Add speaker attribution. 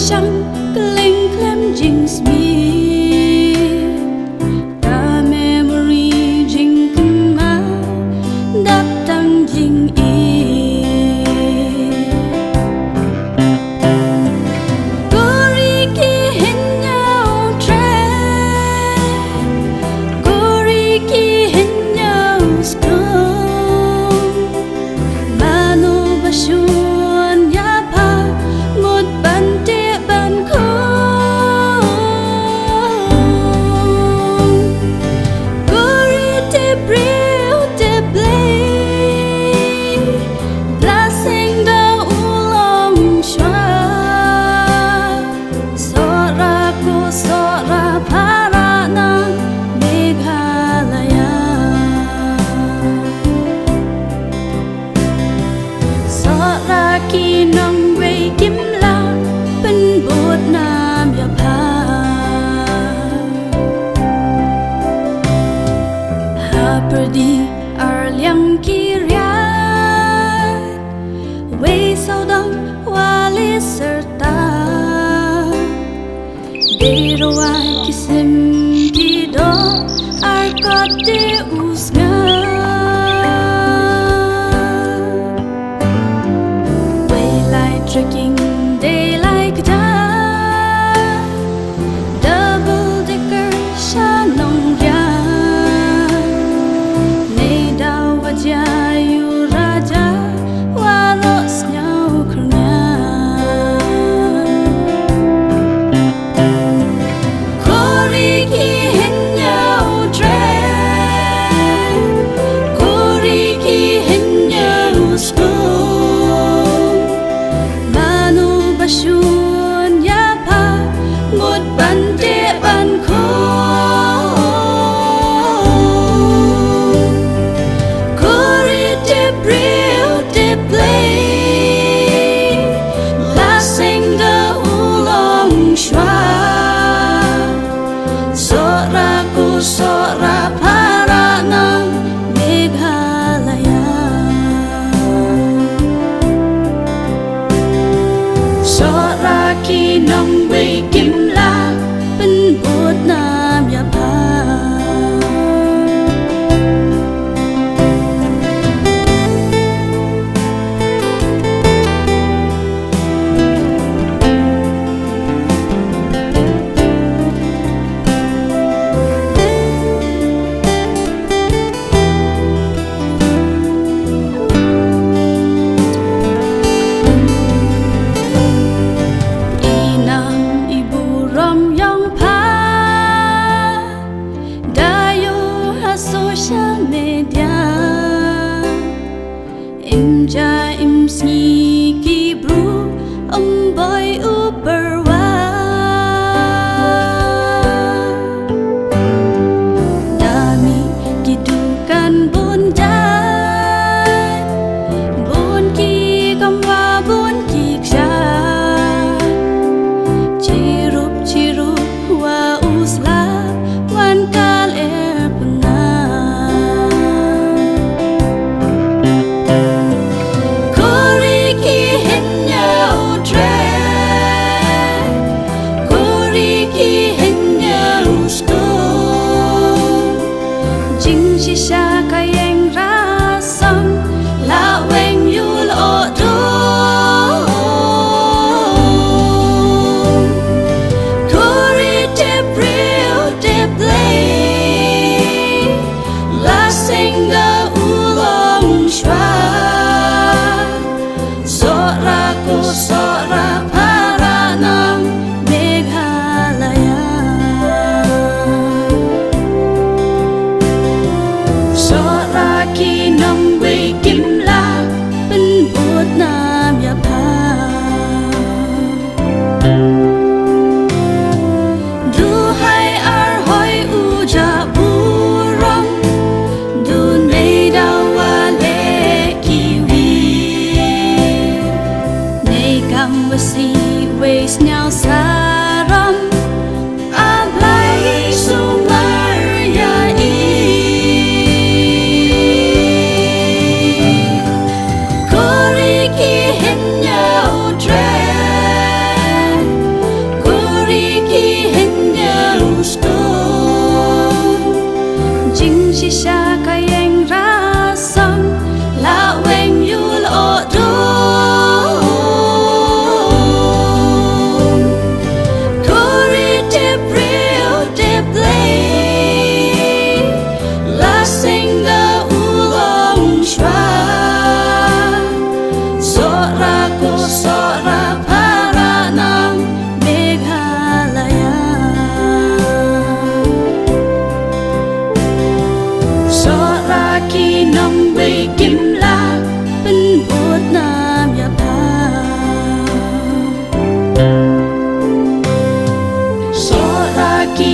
Speaker 1: chăng kling klem jing smith ta memory jing kuma đắp tăng jing khi nong về kiếm lao bên bột nam ya pa ha perdi ar liang kiriat về sau đông wali serta de roai kisim kido ar kote usga trekking day like that double decker shanong ya nei dau waja yu raja waros nyau kurnya kori ki hin nyau tre kori ki hin nyau sko Shun ya pa một ban te ban khô Kori te brio te play La sing the ulong shwa Sora ku sora para ng Meghalaya Sora ki nong về kim la bên bột nam ya pa social media em ja em sneaky bro boy upper wa dami kidukan bon jai bon ki kamwa bon ki ksha chirup wa usla wan kal Shisha kayeng rasam la weng yul odo Kori te brio te play La sing the ulong shwa Sora ko sora para ng Meghalaya Sora ki nong về kim la bên bột nam ya pa Du hai ar hoi u ja bu rong Du nei dau wa le ki wi Nei ka กิมลาเป็นบทนามยาพาโซรากี